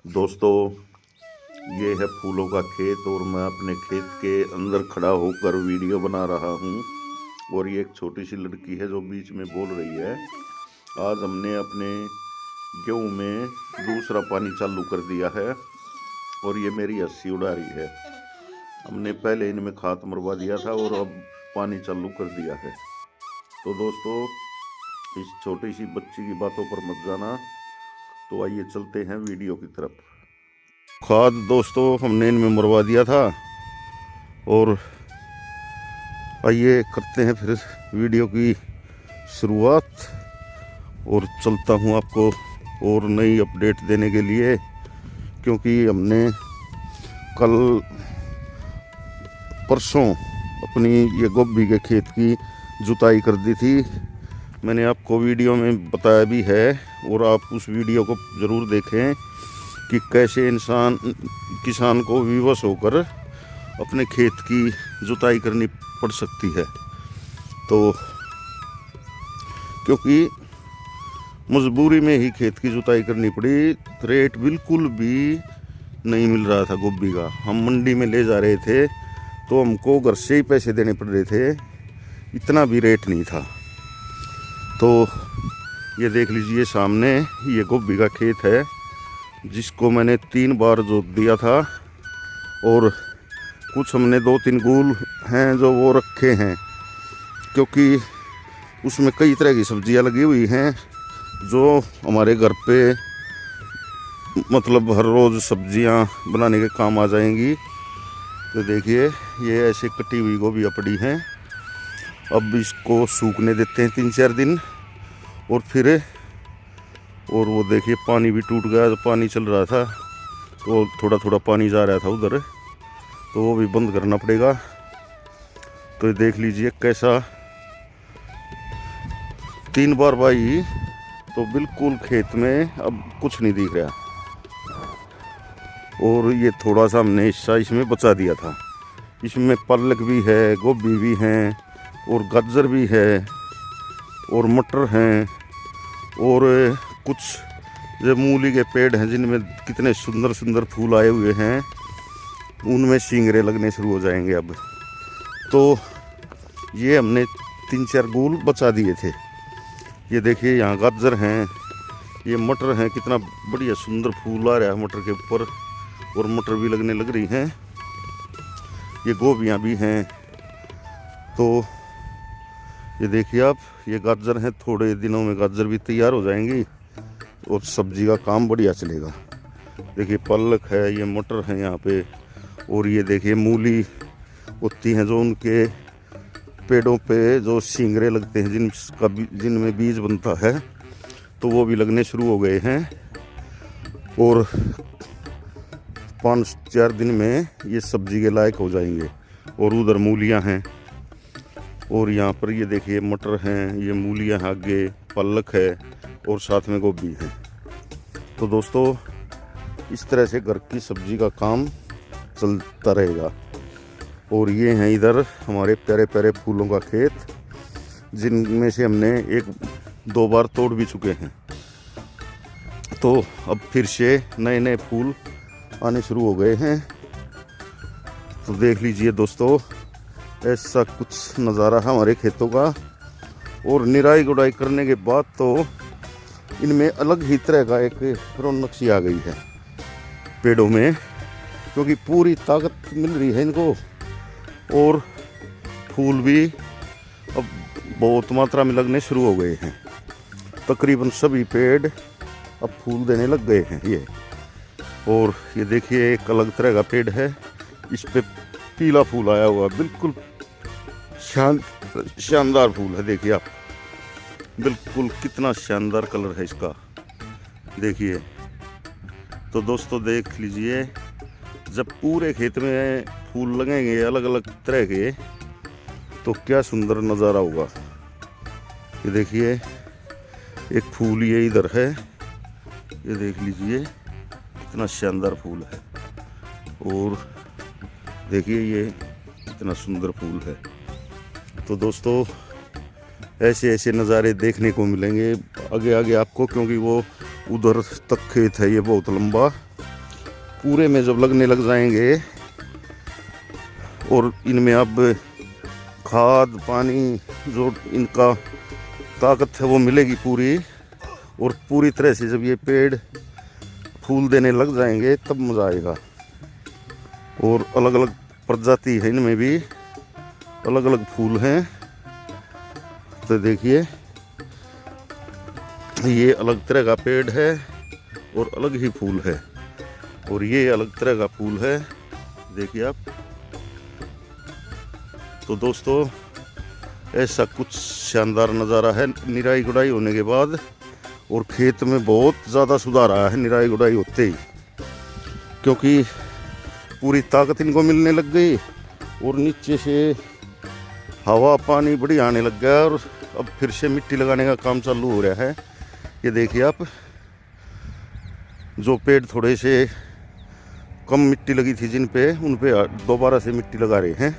दोस्तों, ये है फूलों का खेत और मैं अपने खेत के अंदर खड़ा होकर वीडियो बना रहा हूँ। और ये एक छोटी सी लड़की है जो बीच में बोल रही है। आज हमने अपने गेहूँ में दूसरा पानी चालू कर दिया है और ये मेरी हंसी उड़ा रही है। हमने पहले इनमें खाद मरवा दिया था और अब पानी चालू कर दिया है। तो दोस्तों, इस छोटी सी बच्ची की बातों पर मत जाना। तो आइए चलते हैं वीडियो की तरफ। खाद दोस्तों हमने इनमें मरवा दिया था और आइए करते हैं फिर वीडियो की शुरुआत। और चलता हूँ आपको और नई अपडेट देने के लिए, क्योंकि हमने कल परसों अपनी ये गोभी के खेत की जुताई कर दी थी। मैंने आपको वीडियो में बताया भी है और आप उस वीडियो को ज़रूर देखें कि कैसे किसान को विवश होकर अपने खेत की जुताई करनी पड़ सकती है। तो क्योंकि मजबूरी में ही खेत की जुताई करनी पड़ी, रेट बिल्कुल भी नहीं मिल रहा था गोभी का। हम मंडी में ले जा रहे थे तो हमको घर से ही पैसे देने पड़ रहे थे, इतना भी रेट नहीं था। तो ये देख लीजिए सामने, ये गोभी का खेत है जिसको मैंने 3 बार जोत दिया था और कुछ हमने 2-3 गूल हैं जो वो रखे हैं, क्योंकि उसमें कई तरह की सब्जियां लगी हुई हैं जो हमारे घर पे मतलब हर रोज़ सब्जियां बनाने के काम आ जाएंगी। तो देखिए ये ऐसे कटी हुई गोभी पड़ी हैं। अब इसको सूखने देते हैं 3-4 दिन और फिर और वो देखिए पानी भी टूट गया। पानी चल रहा था तो थोड़ा थोड़ा पानी जा रहा था उधर, तो वो भी बंद करना पड़ेगा। तो ये देख लीजिए कैसा 3 बार बाई तो बिल्कुल खेत में अब कुछ नहीं दिख रहा। और ये थोड़ा सा हमने हिस्सा इसमें बचा दिया था। इसमें पालक भी है, गोभी भी हैं और गाजर भी है और मटर हैं और कुछ जो मूली के पेड़ हैं जिनमें कितने सुंदर सुंदर फूल आए हुए हैं, उनमें सिंगरे लगने शुरू हो जाएंगे अब। तो ये हमने 3-4 गूल बचा दिए थे। ये देखिए यहाँ गाजर हैं, ये मटर हैं, कितना बढ़िया सुंदर फूल आ रहा है मटर के ऊपर और मटर भी लगने लग रही हैं। ये गोभियाँ भी हैं। तो ये देखिए आप, ये गाजर हैं, थोड़े दिनों में गाजर भी तैयार हो जाएंगी और सब्जी का काम बढ़िया चलेगा। देखिए पालक है, ये मटर है यहाँ पे, और ये देखिए मूली होती हैं जो उनके पेड़ों पे जो सिंगरे लगते हैं जिनमें बीज बनता है, तो वो भी लगने शुरू हो गए हैं। और 5-4 दिन में ये सब्जी के लायक हो जाएंगे। और उधर मूलियाँ हैं और यहाँ पर ये देखिए मटर हैं, ये मूलियाँ आगे, पालक है और साथ में गोभी है। तो दोस्तों इस तरह से घर की सब्जी का काम चलता रहेगा। और ये हैं इधर हमारे प्यारे प्यारे फूलों का खेत, जिनमें से हमने 1-2 बार तोड़ भी चुके हैं। तो अब फिर से नए नए फूल आने शुरू हो गए हैं। तो देख लीजिए दोस्तों, ऐसा कुछ नज़ारा है हमारे खेतों का। और निराई गुड़ाई करने के बाद तो इनमें अलग ही तरह का एक रौनक सी आ गई है पेड़ों में, क्योंकि पूरी ताकत मिल रही है इनको। और फूल भी अब बहुत मात्रा में लगने शुरू हो गए हैं। तकरीबन सभी पेड़ अब फूल देने लग गए हैं ये। और ये देखिए एक अलग तरह का पेड़ है, इस पे पीला फूल आया हुआ, बिल्कुल शानदार फूल है। देखिए आप, बिल्कुल कितना शानदार कलर है इसका, देखिए। तो दोस्तों देख लीजिए, जब पूरे खेत में फूल लगेंगे अलग अलग तरह के, तो क्या सुंदर नज़ारा होगा। ये देखिए एक फूल ये इधर है, ये देख लीजिए कितना शानदार फूल है। और देखिए ये कितना सुंदर फूल है। तो दोस्तों ऐसे ऐसे नज़ारे देखने को मिलेंगे आगे आगे आपको, क्योंकि वो उधर तक खेत है ये बहुत लंबा। पूरे में जब लगने लग जाएंगे और इनमें अब खाद पानी जो इनका ताकत है वो मिलेगी पूरी, और पूरी तरह से जब ये पेड़ फूल देने लग जाएंगे तब मज़ा आएगा। और अलग अलग प्रजाति है, इनमें भी अलग अलग फूल हैं। तो देखिए ये अलग तरह का पेड़ है और अलग ही फूल है, और ये अलग तरह का फूल है, देखिए आप। तो दोस्तों ऐसा कुछ शानदार नज़ारा है निराई गुड़ाई होने के बाद, और खेत में बहुत ज़्यादा सुधार आया है निराई गुड़ाई होते ही, क्योंकि पूरी ताकत इनको मिलने लग गई और नीचे से हवा पानी बड़ी आने लग गया, और अब फिर से मिट्टी लगाने का काम चालू हो रहा है। ये देखिए आप, जो पेड़ थोड़े से कम मिट्टी लगी थी जिन पे, उन पे दोबारा से मिट्टी लगा रहे हैं।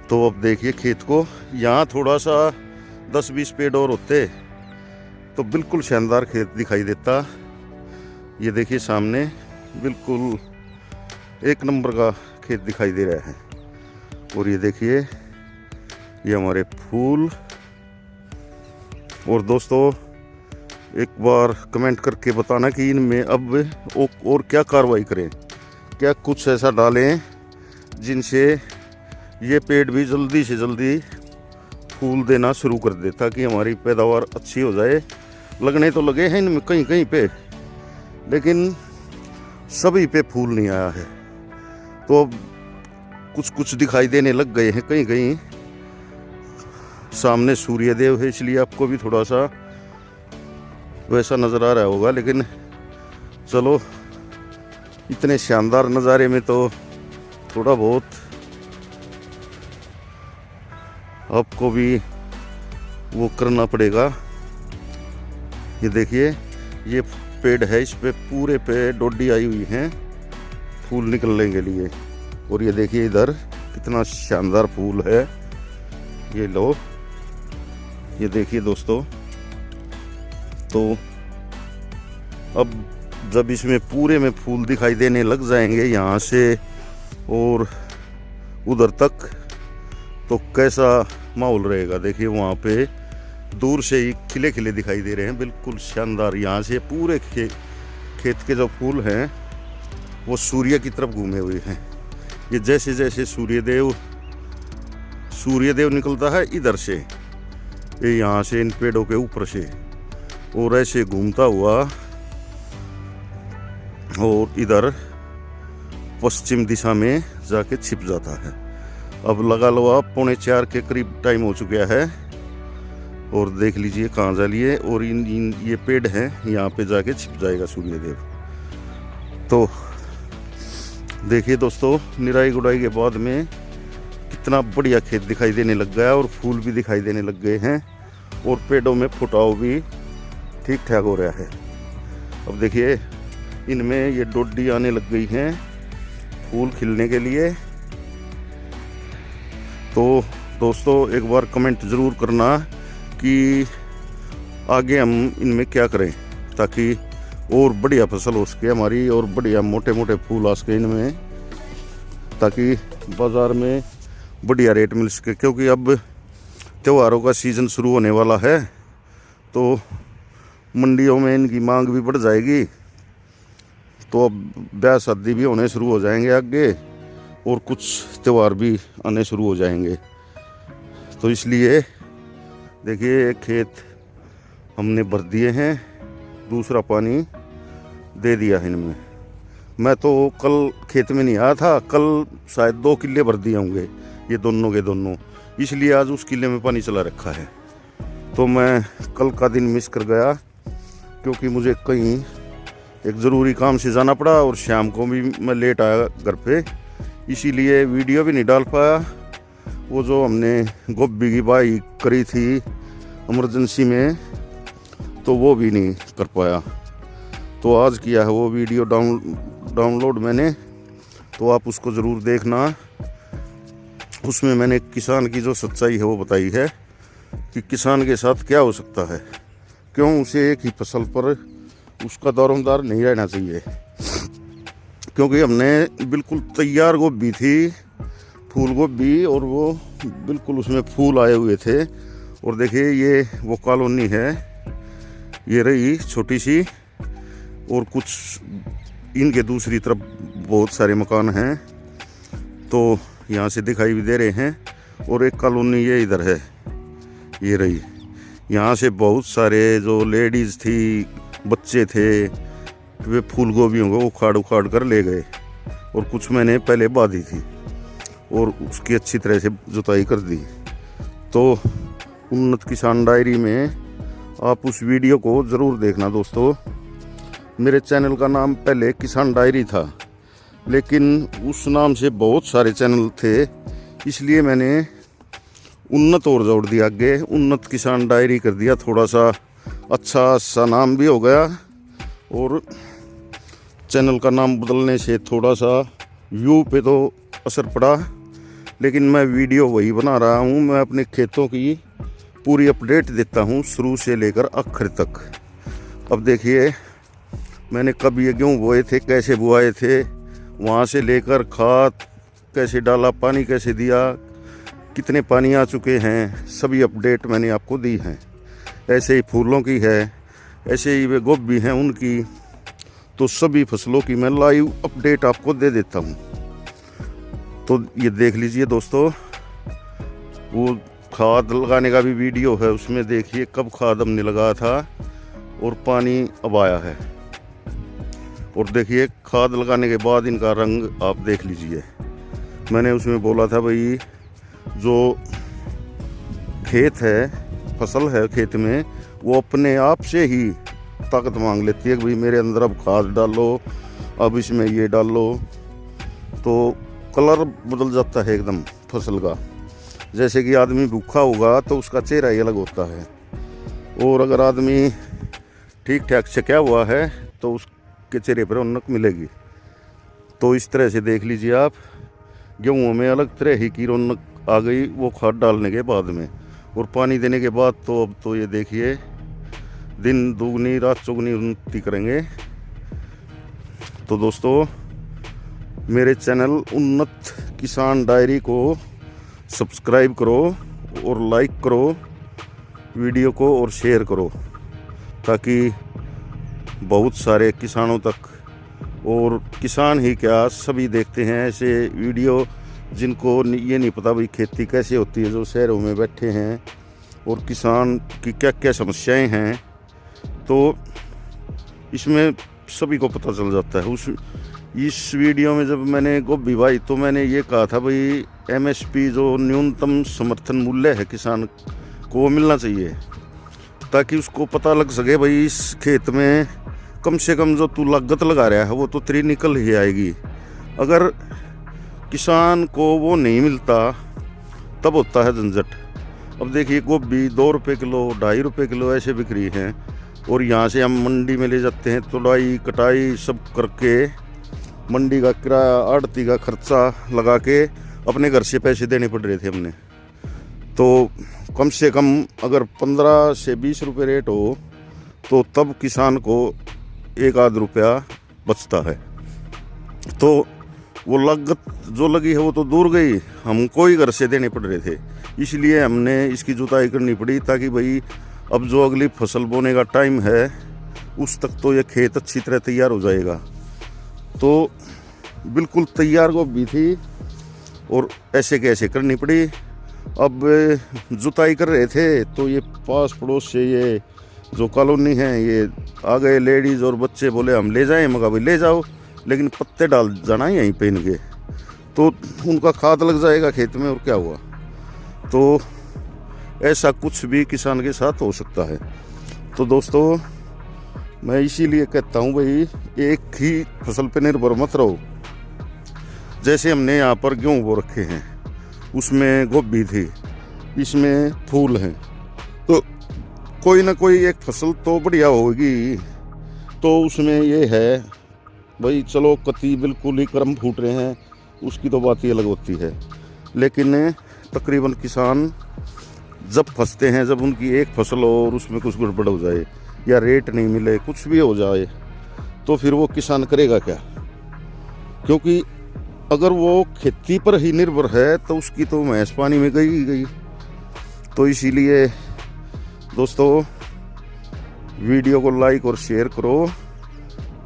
तो अब देखिए खेत को, यहाँ थोड़ा सा 10-20 पेड़ और होते तो बिल्कुल शानदार खेत दिखाई देता। ये देखिए सामने बिल्कुल एक नंबर का खेत दिखाई दे रहा है। और ये देखिए ये हमारे फूल। और दोस्तों एक बार कमेंट करके बताना कि इनमें अब और क्या कार्रवाई करें, क्या कुछ ऐसा डालें जिनसे ये पेड़ भी जल्दी से जल्दी फूल देना शुरू कर दे, ताकि हमारी पैदावार अच्छी हो जाए। लगने तो लगे हैं इनमें कहीं कहीं पे, लेकिन सभी पे फूल नहीं आया है। तो अब कुछ कुछ दिखाई देने लग गए हैं कहीं कहीं। सामने सूर्यदेव है, इसलिए आपको भी थोड़ा सा वैसा नज़र आ रहा होगा, लेकिन चलो इतने शानदार नज़ारे में तो थोड़ा बहुत आपको भी वो करना पड़ेगा। ये देखिए ये पेड़ है, इस पे पूरे पे डोडी आई हुई हैं फूल निकलने के लिए। और ये देखिए इधर कितना शानदार फूल है, ये लो, ये देखिए दोस्तों। तो अब जब इसमें पूरे में फूल दिखाई देने लग जाएंगे यहाँ से और उधर तक, तो कैसा माहौल रहेगा। देखिए वहाँ पे दूर से ही खिले खिले दिखाई दे रहे हैं, बिल्कुल शानदार। यहाँ से पूरे खेत के जो फूल हैं वो सूर्य की तरफ घूमे हुए हैं। ये जैसे जैसे सूर्यदेव निकलता है इधर से, ये यहाँ से इन पेड़ों के ऊपर से, और ऐसे घूमता हुआ और इधर पश्चिम दिशा में जाके छिप जाता है। अब लगा लो आप 3:45 के करीब टाइम हो चुका है, और देख लीजिए कहाँ जा लिए। और इन ये पेड़ हैं, यहाँ पे जाके छिप जाएगा सूर्यदेव। तो देखिए दोस्तों निराई गुड़ाई के बाद में कितना बढ़िया खेत दिखाई देने लग गया, और फूल भी दिखाई देने लग गए हैं, और पेड़ों में फुटाव भी ठीक ठाक हो रहा है। अब देखिए इनमें ये डोडी आने लग गई हैं फूल खिलने के लिए। तो दोस्तों एक बार कमेंट ज़रूर करना कि आगे हम इनमें क्या करें, ताकि और बढ़िया फसल हो सके हमारी, और बढ़िया मोटे मोटे फूल आ सके इनमें, ताकि बाज़ार में बढ़िया रेट मिल सके। क्योंकि अब त्योहारों का सीज़न शुरू होने वाला है, तो मंडियों में इनकी मांग भी बढ़ जाएगी। तो अब ब्याह शादी भी होने शुरू हो जाएंगे आगे, और कुछ त्यौहार भी आने शुरू हो जाएंगे। तो इसलिए देखिए एक खेत हमने भर दिए हैं, दूसरा पानी दे दिया है इनमें। मैं तो कल खेत में नहीं आया था, कल शायद 2 किले भर दिए होंगे ये दोनों के दोनों, इसलिए आज उस किले में पानी चला रखा है। तो मैं कल का दिन मिस कर गया, क्योंकि मुझे कहीं एक ज़रूरी काम से जाना पड़ा, और शाम को भी मैं लेट आया घर पे, इसीलिए वीडियो भी नहीं डाल पाया। वो जो हमने गोभी की बाई करी थी इमरजेंसी में, तो वो भी नहीं कर पाया। तो आज किया है वो वीडियो डाउनलोड मैंने, तो आप उसको ज़रूर देखना। उसमें मैंने किसान की जो सच्चाई है वो बताई है कि किसान के साथ क्या हो सकता है, क्यों उसे एक ही फसल पर उसका दारोमदार नहीं रहना चाहिए। क्योंकि हमने बिल्कुल तैयार गोभी थी, फूल गोभी, और वो बिल्कुल उसमें फूल आए हुए थे। और देखिए ये वो कॉलोनी है, ये रही छोटी सी, और कुछ इनके दूसरी तरफ बहुत सारे मकान हैं, तो यहाँ से दिखाई भी दे रहे हैं। और एक कॉलोनी ये इधर है, ये रही। यहाँ से बहुत सारे जो लेडीज़ थी, बच्चे थे, वे फूल गोभियों को उखाड़ उखाड़ कर ले गए, और कुछ मैंने पहले बांधी थी और उसकी अच्छी तरह से जुताई कर दी। तो उन्नत किसान डायरी में आप उस वीडियो को ज़रूर देखना दोस्तों। मेरे चैनल का नाम पहले किसान डायरी था, लेकिन उस नाम से बहुत सारे चैनल थे, इसलिए मैंने उन्नत और जोड़ दिया, आगे उन्नत किसान डायरी कर दिया। थोड़ा सा अच्छा सा नाम भी हो गया, और चैनल का नाम बदलने से थोड़ा सा व्यू पे तो असर पड़ा, लेकिन मैं वीडियो वही बना रहा हूँ। मैं अपने खेतों की पूरी अपडेट देता हूँ, शुरू से लेकर आखिर तक। अब देखिए मैंने कब ये गेहूँ बोए थे, कैसे बुआए थे, वहाँ से लेकर खाद कैसे डाला, पानी कैसे दिया, कितने पानी आ चुके हैं, सभी अपडेट मैंने आपको दी हैं। ऐसे ही फूलों की है, ऐसे ही वे गोभी हैं उनकी, तो सभी फसलों की मैं लाइव अपडेट आपको दे देता हूँ। तो ये देख लीजिए दोस्तों, वो खाद लगाने का भी वीडियो है, उसमें देखिए कब खाद हमने लगाया था और पानी अब आया है। और देखिए खाद लगाने के बाद इनका रंग आप देख लीजिए। मैंने उसमें बोला था भाई जो खेत है, फसल है खेत में, वो अपने आप से ही ताकत मांग लेती है कि भाई मेरे अंदर अब खाद डालो, अब इसमें ये डालो, तो कलर बदल जाता है एकदम फसल का। जैसे कि आदमी भूखा होगा तो उसका चेहरा ही अलग होता है, और अगर आदमी ठीक ठाक छक्या हुआ है तो उसके चेहरे पर रौनक मिलेगी। तो इस तरह से देख लीजिए आप, गेहूँ में अलग तरह ही की रौनक आ गई वो खाद डालने के बाद में, और पानी देने के बाद। तो अब तो ये देखिए दिन दुगनी रात चौगनी उन्नति करेंगे। तो दोस्तों मेरे चैनल उन्नत किसान डायरी को सब्सक्राइब करो और लाइक करो वीडियो को, और शेयर करो, ताकि बहुत सारे किसानों तक, और किसान ही क्या सभी देखते हैं ऐसे वीडियो जिनको ये नहीं पता भाई खेती कैसे होती है, जो शहरों में बैठे हैं, और किसान की क्या क्या समस्याएं हैं, तो इसमें सभी को पता चल जाता है। इस वीडियो में जब मैंने गोभी भाई, तो मैंने ये कहा था भाई MSP जो न्यूनतम समर्थन मूल्य है किसान को मिलना चाहिए, ताकि उसको पता लग सके भाई इस खेत में कम से कम जो तू लागत लगा रहा है वो तो तेरी निकल ही आएगी। अगर किसान को वो नहीं मिलता तब होता है झंझट। अब देखिए गोभी 2 रुपये किलो, 2.5 रुपये किलो ऐसे बिक रही हैं, और यहाँ से हम मंडी में ले जाते हैं, तुड़ाई कटाई सब करके, मंडी का किराया, आड़ती का खर्चा लगा के अपने घर से पैसे देने पड़ रहे थे हमने। तो कम से कम अगर 15 से 20 रुपये रेट हो तो तब किसान को 1-आध रुपया बचता है। तो वो लागत जो लगी है वो तो दूर गई, हमको ही घर से देने पड़ रहे थे, इसलिए हमने इसकी जुताई करनी पड़ी, ताकि भाई अब जो अगली फसल बोने का टाइम है उस तक तो ये खेत अच्छी तरह तैयार हो जाएगा। तो बिल्कुल तैयार गोभी थी, और ऐसे कैसे करनी पड़ी। अब जुताई कर रहे थे तो ये पास पड़ोस से ये जो कॉलोनी है ये आ गए लेडीज़ और बच्चे, बोले हम ले जाएं। मगर भाई ले जाओ, लेकिन पत्ते डाल जाना यहीं पे इनके, तो उनका खाद लग जाएगा खेत में, और क्या हुआ। तो ऐसा कुछ भी किसान के साथ हो सकता है। तो दोस्तों मैं इसीलिए कहता हूँ भाई एक ही फसल पे निर्भर मत रहो। जैसे हमने यहाँ पर गेहूँ बो रखे हैं, उसमें गोभी थी, इसमें फूल हैं, तो कोई ना कोई एक फसल तो बढ़िया होगी। तो उसमें ये है भाई चलो कति बिल्कुल ही कर्म फूट रहे हैं, उसकी तो बात ही अलग होती है। लेकिन तकरीबन किसान जब फंसते हैं, जब उनकी एक फसल हो और उसमें कुछ गड़बड़ हो जाए या रेट नहीं मिले, कुछ भी हो जाए, तो फिर वो किसान करेगा क्या। क्योंकि अगर वो खेती पर ही निर्भर है तो उसकी तो भैंस पानी में गई ही गई। तो इसीलिए दोस्तों वीडियो को लाइक और शेयर करो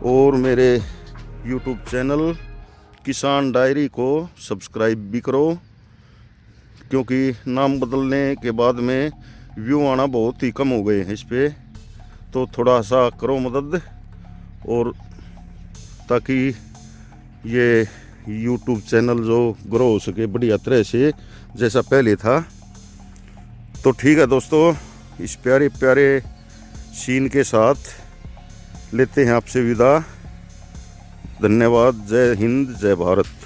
और मेरे यूट्यूब चैनल किसान डायरी को सब्सक्राइब भी करो, क्योंकि नाम बदलने के बाद में व्यू आना बहुत ही कम हो गए हैं इस पे। तो थोड़ा सा करो मदद, और ताकि ये यूट्यूब चैनल जो ग्रो हो सके बढ़िया तरह से जैसा पहले था। तो ठीक है दोस्तों, इस प्यारे प्यारे सीन के साथ लेते हैं आपसे विदा। धन्यवाद। जय हिंद, जय भारत।